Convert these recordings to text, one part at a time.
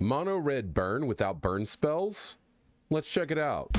Mono red burn without burn spells? Let's check it out.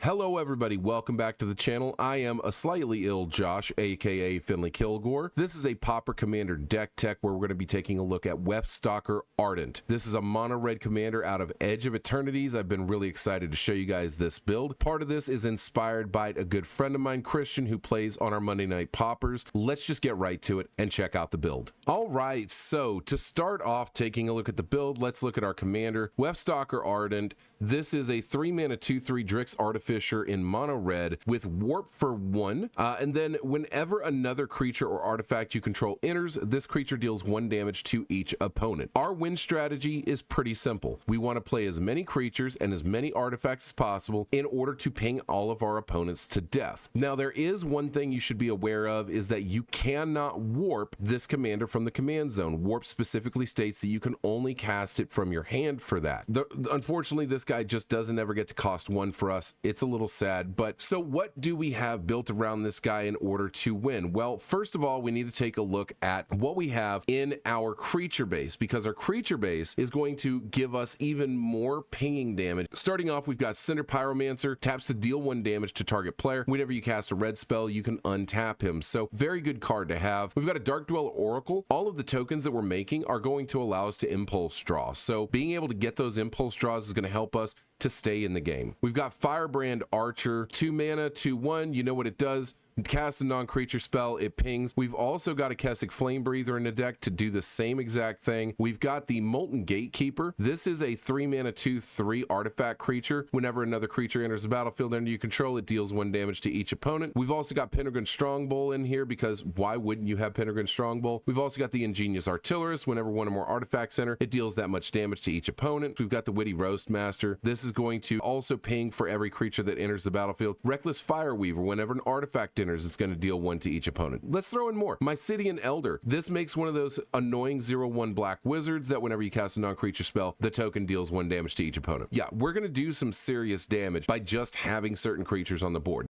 Hello everybody, welcome back to the channel. I am a slightly ill Josh, aka finleekilgore. This is a Pauper Commander deck tech where we're going to be taking a look at Weftstalker Ardent. This is a mono red commander out of Edge of Eternities. I've been really excited to show you guys this build. Part of this is inspired by a good friend of mine, Christian, who plays on our Monday Night Paupers. Let's just get right to it and check out the build. All right, so to start off taking a look at the build, let's look at our commander, Weftstalker Ardent. This is a 3-mana 2/3 Drix Artificer in mono red with warp for 1, and then whenever another creature or artifact you control enters, this creature deals 1 damage to each opponent. Our win strategy is pretty simple. We want to play as many creatures and as many artifacts as possible in order to ping all of our opponents to death. Now there is one thing you should be aware of, is that you cannot warp this commander from the command zone. Warp specifically states that you can only cast it from your hand for that. Unfortunately, this guy just doesn't ever get to cost 1 for us. It's a little sad, but so what do we have built around this guy in order to win? Well, first of all, we need to take a look at what we have in our creature base, because our creature base is going to give us even more pinging damage. Starting off, we've got Cinder Pyromancer, taps to deal 1 damage to target player. Whenever you cast a red spell, you can untap him, so very good card to have. We've got a Dark Dweller Oracle. All of the tokens that we're making are going to allow us to impulse draw, so being able to get those impulse draws is going to help us to stay in the game. We've got Firebrand Archer, 2 mana, 2/1. You know what it does. Cast a non-creature spell, it pings. We've also got a Kessig Flame Breather in the deck to do the same exact thing. We've got the Molten Gatekeeper. This is a 3-mana 2/3 artifact creature. Whenever another creature enters the battlefield under you control, it deals 1 damage to each opponent. We've also got Pendragon Strongbow in here, because why wouldn't you have Pendragon Strongbow? We've also got the Ingenious Artillerist. Whenever 1 or more artifacts enter, it deals that much damage to each opponent. We've got the Witty Roastmaster. This is going to also ping for every creature that enters the battlefield. Reckless Fireweaver. Whenever an artifact enters, it's going to deal 1 to each opponent. Let's throw in more. Mycetian Elder. This makes one of those annoying 0/1 black wizards that whenever you cast a non-creature spell, the token deals 1 damage to each opponent. Yeah, we're going to do some serious damage by just having certain creatures on the board.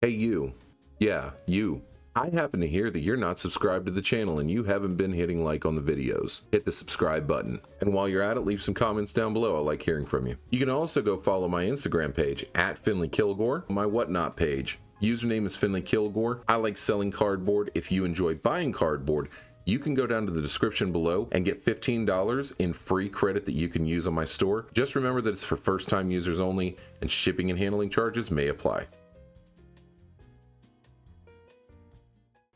Hey you. Yeah, you. I happen to hear that you're not subscribed to the channel and you haven't been hitting like on the videos. Hit the subscribe button. And while you're at it, leave some comments down below. I like hearing from you. You can also go follow my Instagram page, @finleekilgore, my whatnot page. Username is finleekilgore. I like selling cardboard. If you enjoy buying cardboard, you can go down to the description below and get $15 in free credit that you can use on my store. Just remember that it's for first-time users only, and shipping and handling charges may apply.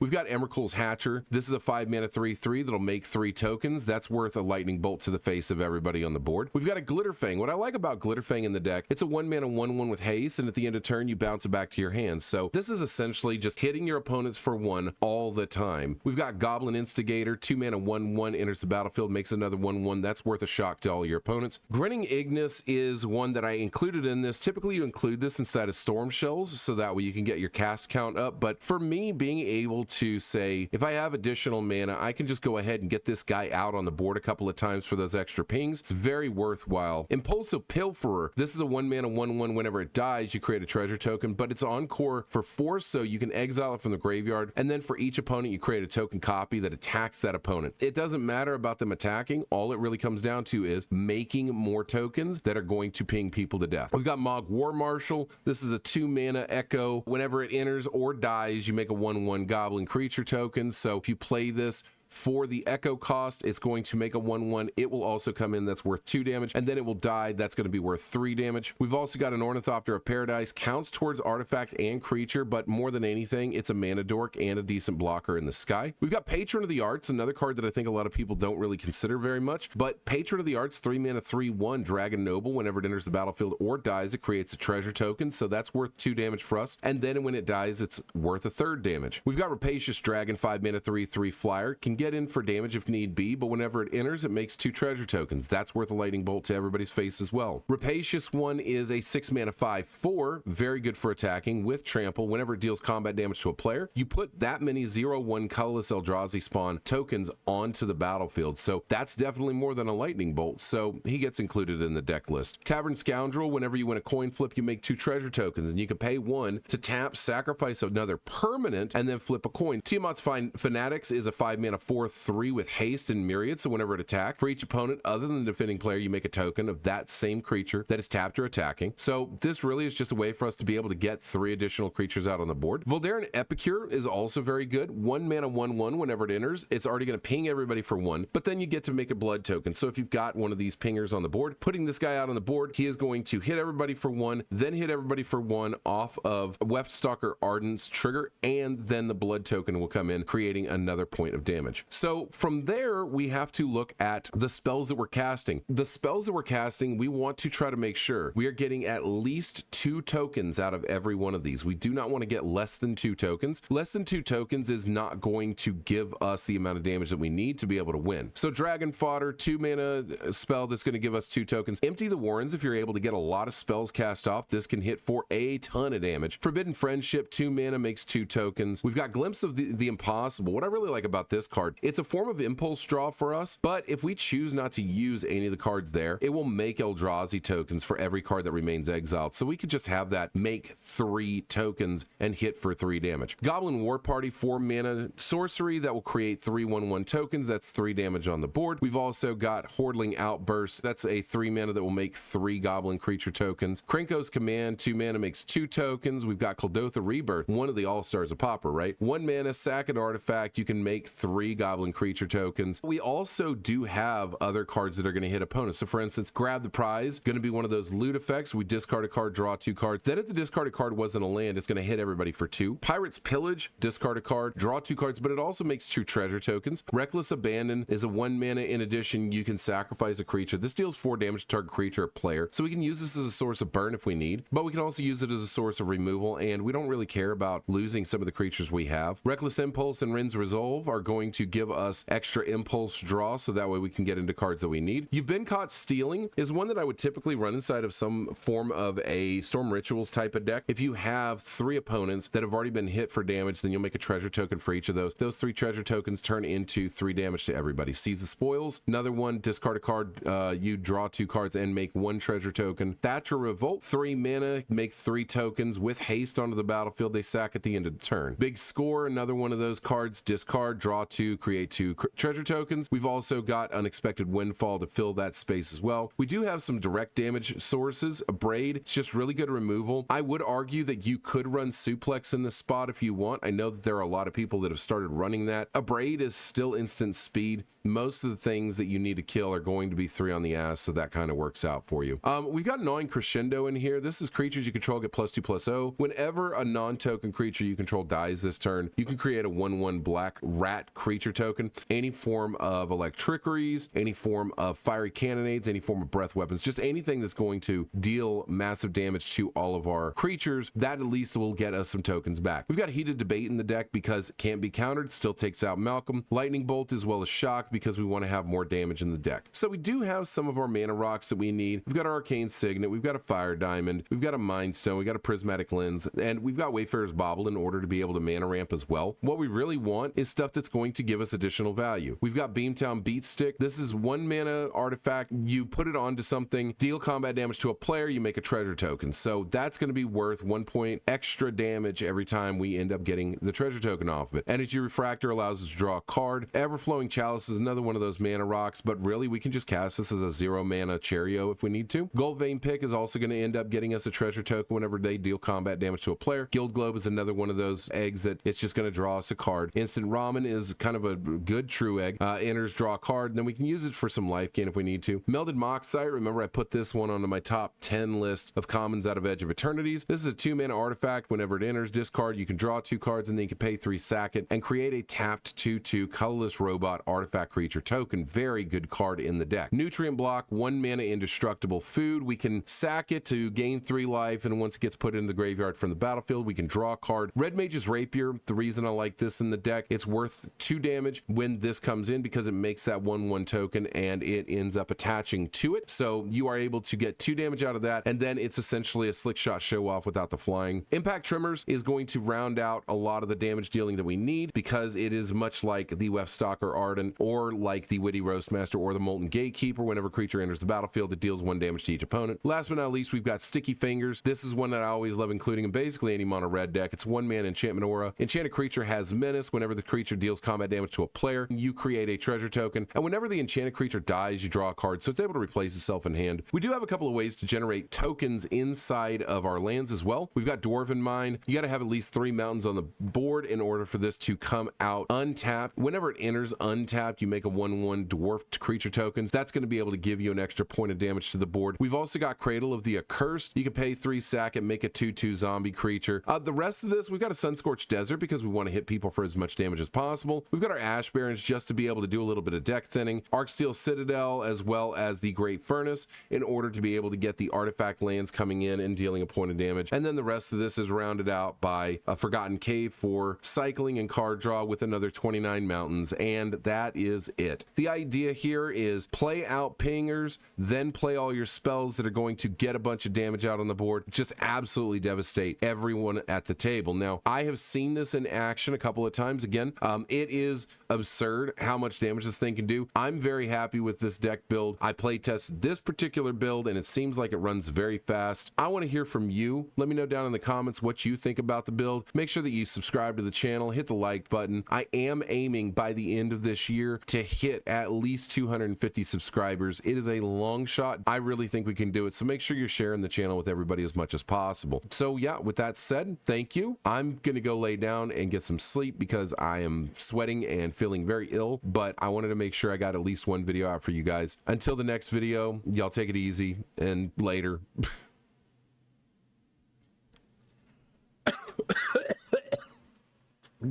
We've got Emrakul's Hatcher. This is a 5-mana 3/3 that'll make 3 tokens. That's worth a lightning bolt to the face of everybody on the board. We've got a Glitterfang. What I like about Glitterfang in the deck, it's a 1-mana 1/1 with haste, and at the end of turn, you bounce it back to your hand. So this is essentially just hitting your opponents for 1 all the time. We've got Goblin Instigator, 2-mana 1/1, enters the battlefield, makes another 1/1. That's worth a shock to all your opponents. Grinning Ignis is one that I included in this. Typically, you include this inside of Storm Shells, so that way you can get your cast count up. But for me, being able to say, if I have additional mana, I can just go ahead and get this guy out on the board a couple of times for those extra pings. It's very worthwhile. Impulsive Pilferer. This is a 1-mana 1/1. Whenever it dies, you create a treasure token, but it's encore for 4, so you can exile it from the graveyard, and then for each opponent, you create a token copy that attacks that opponent. It doesn't matter about them attacking. All it really comes down to is making more tokens that are going to ping people to death. We've got Mog War Marshal. This is a 2-mana Echo. Whenever it enters or dies, you make a 1/1 goblin creature token. So if you play this for the echo cost, it's going to make a 1/1. It will also come in, that's worth 2 damage, and then it will die, that's going to be worth 3 damage. We've also got an Ornithopter of Paradise, counts towards artifact and creature, but more than anything, it's a mana dork and a decent blocker in the sky. We've got Patron of the Arts, another card that I think a lot of people don't really consider very much, but Patron of the Arts, 3-mana 3/1, Dragon Noble. Whenever it enters the battlefield or dies, it creates a treasure token, so that's worth 2 damage for us, and then when it dies, it's worth a 3rd damage. We've got Rapacious Dragon, 5-mana 3/3 flyer, can get in for damage if need be, but whenever it enters, it makes 2 treasure tokens. That's worth a lightning bolt to everybody's face as well. Rapacious one is a 6-mana 5/4, very good for attacking with trample. Whenever it deals combat damage to a player, you put that many 0/1 colorless Eldrazi spawn tokens onto the battlefield, so that's definitely more than a lightning bolt, so he gets included in the deck list. Tavern Scoundrel, whenever you win a coin flip, you make 2 treasure tokens, and you can pay 1 to tap, sacrifice another permanent, and then flip a coin. Tiamat's Fanatics is a 5-mana 4/3 with haste and myriad, so whenever it attacks, for each opponent other than the defending player, you make a token of that same creature that is tapped or attacking. So this really is just a way for us to be able to get 3 additional creatures out on the board. Voldaren Epicure is also very good. 1 mana 1/1 whenever it enters, it's already going to ping everybody for 1, but then you get to make a blood token. So if you've got one of these pingers on the board, putting this guy out on the board, he is going to hit everybody for 1, then hit everybody for 1 off of Weftstalker Ardent's trigger, and then the blood token will come in, creating another point of damage. So from there, we have to look at the spells that we're casting. The spells that we're casting, we want to try to make sure we are getting at least 2 tokens out of every one of these. We do not want to get less than 2 tokens. Less than 2 tokens is not going to give us the amount of damage that we need to be able to win. So Dragon Fodder, 2 mana spell that's going to give us 2 tokens. Empty the Warrens. If you're able to get a lot of spells cast off, this can hit for a ton of damage. Forbidden Friendship, 2 mana makes 2 tokens. We've got Glimpse of the Impossible. What I really like about this card, it's a form of impulse draw for us, but if we choose not to use any of the cards there, it will make Eldrazi tokens for every card that remains exiled. So we could just have that make 3 tokens and hit for 3 damage. Goblin War Party, 4 mana sorcery that will create 3/1/1 tokens. That's 3 damage on the board. We've also got Hordling Outburst. That's a 3 mana that will make 3 goblin creature tokens. Krenko's Command, 2 mana makes 2 tokens. We've got Kuldotha Rebirth, one of the all-stars of Pauper, right? 1 mana, sack an artifact. You can make 3 goblin creature tokens. We also do have other cards that are going to hit opponents. So for instance, Grab the Prize, going to be one of those loot effects. We discard a card, draw 2 cards. Then if the discarded card wasn't a land, it's going to hit everybody for 2. Pirate's Pillage, discard a card, draw 2 cards, but it also makes 2 treasure tokens. Reckless Abandon is a 1 mana. In addition, you can sacrifice a creature. This deals 4 damage to target creature or player. So we can use this as a source of burn if we need, but we can also use it as a source of removal, and we don't really care about losing some of the creatures we have. Reckless Impulse and Rin's Resolve are going to give us extra impulse draw, so that way we can get into cards that we need. You've Been Caught Stealing is one that I would typically run inside of some form of a Storm Rituals type of deck. If you have 3 opponents that have already been hit for damage, then you'll make a treasure token for each of those. Those 3 treasure tokens turn into 3 damage to everybody. Seize the Spoils, another one, discard a card, you draw 2 cards and make 1 treasure token. Thatcher Revolt, 3 mana, make 3 tokens with haste onto the battlefield. They sack at the end of the turn. Big Score, another one of those cards, discard, draw 2, create 2 treasure tokens. We've also got Unexpected Windfall to fill that space as well. We do have some direct damage sources. A Braid, it's just really good removal. I would argue that you could run Suplex in this spot if you want. I know that there are a lot of people that have started running that. A Braid is still instant speed. Most of the things that you need to kill are going to be 3 on the ass, so that kind of works out for you. We've got Gnawing Crescendo in here. This is creatures you control get +2/+0. Whenever a non-token creature you control dies this turn, you can create a 1/1 black rat creature token. Any form of Electrickeries, any form of fiery cannonades, any form of breath weapons, just anything that's going to deal massive damage to all of our creatures, that at least will get us some tokens back. We've got Heated Debate in the deck because it can't be countered, still takes out Malcolm. Lightning Bolt as well as Shock because we want to have more damage in the deck. So we do have some of our mana rocks that we need. We've got our Arcane Signet, we've got a Fire Diamond, we've got a Mind Stone, we've got a Prismatic Lens, and we've got Wayfarer's Bauble in order to be able to mana ramp as well. What we really want is stuff that's going to give us additional value. We've got Beamtown Beatstick. This is 1 mana artifact. You put it onto something, deal combat damage to a player, you make a treasure token. So that's going to be worth 1 point extra damage every time we end up getting the treasure token off of it. Energy Refractor allows us to draw a card. Everflowing Chalice is another one of those mana rocks, but really we can just cast this as a 0 mana Cheerio if we need to. Gold Vein Pick is also going to end up getting us a treasure token whenever they deal combat damage to a player. Guild Globe is another one of those eggs that it's just going to draw us a card. Instant Ramen is kind of a good true egg. Enters, draw a card, and then we can use it for some life gain if we need to. Melded Moxite, remember I put this one onto my top 10 list of commons out of Edge of Eternities. This is a 2 mana artifact. Whenever it enters, discard, you can draw 2 cards, and then you can pay 3, sack it, and create a tapped 2/2 colorless robot artifact creature token. Very good card in the deck. Nutrient Block, 1 mana indestructible food. We can sack it to gain 3 life, and once it gets put in the graveyard from the battlefield, we can draw a card. Red Mage's Rapier, the reason I like this in the deck, it's worth 2 damage when this comes in because it makes that 1/1 token and it ends up attaching to it. So you are able to get 2 damage out of that, and then it's essentially a slick shot show off without the flying. Impact Tremors is going to round out a lot of the damage dealing that we need because it is much like the Weftstalker Ardent or or like the Witty Roastmaster or the Molten Gatekeeper. Whenever a creature enters the battlefield, it deals 1 damage to each opponent. Last but not least, we've got Sticky Fingers. This is one that I always love including in basically any mono red deck. It's 1-mana enchantment aura. Enchanted creature has menace. Whenever the creature deals combat damage to a player, you create a treasure token, and whenever the enchanted creature dies, you draw a card, so it's able to replace itself in hand. We do have a couple of ways to generate tokens inside of our lands as well. We've got Dwarven Mine. You got to have at least 3 mountains on the board in order for this to come out untapped. Whenever it enters untapped, you make a 1/1 dwarfed creature tokens. That's going to be able to give you an extra point of damage to the board. We've also got Cradle of the Accursed. You can pay 3 sack and make a 2/2 zombie creature. The rest of this, we've got a Sunscorched Desert because we want to hit people for as much damage as possible. We've got our Ash Barrens just to be able to do a little bit of deck thinning. Arksteel Citadel, as well as the Great Furnace, in order to be able to get the artifact lands coming in and dealing a point of damage. And then the rest of this is rounded out by a Forgotten Cave for cycling and card draw with another 29 mountains, and that is it. The idea here is play out pingers, then play all your spells that are going to get a bunch of damage out on the board. Just absolutely devastate everyone at the table. Now, I have seen this in action a couple of times. Again, it is absurd how much damage this thing can do. I'm very happy with this deck build. I play tested this particular build, and it seems like it runs very fast. I want to hear from you. Let me know down in the comments what you think about the build. Make sure that you subscribe to the channel, hit the like button. I am aiming by the end of this year to hit at least 250 subscribers. It is a long shot. I really think we can do it, so make sure you're sharing the channel with everybody as much as possible. So yeah, with that said, thank you. I'm gonna go lay down and get some sleep because I am sweating and feeling very ill, but I wanted to make sure I got at least one video out for you guys. Until the next video, y'all take it easy, and later.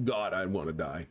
God, I want to die.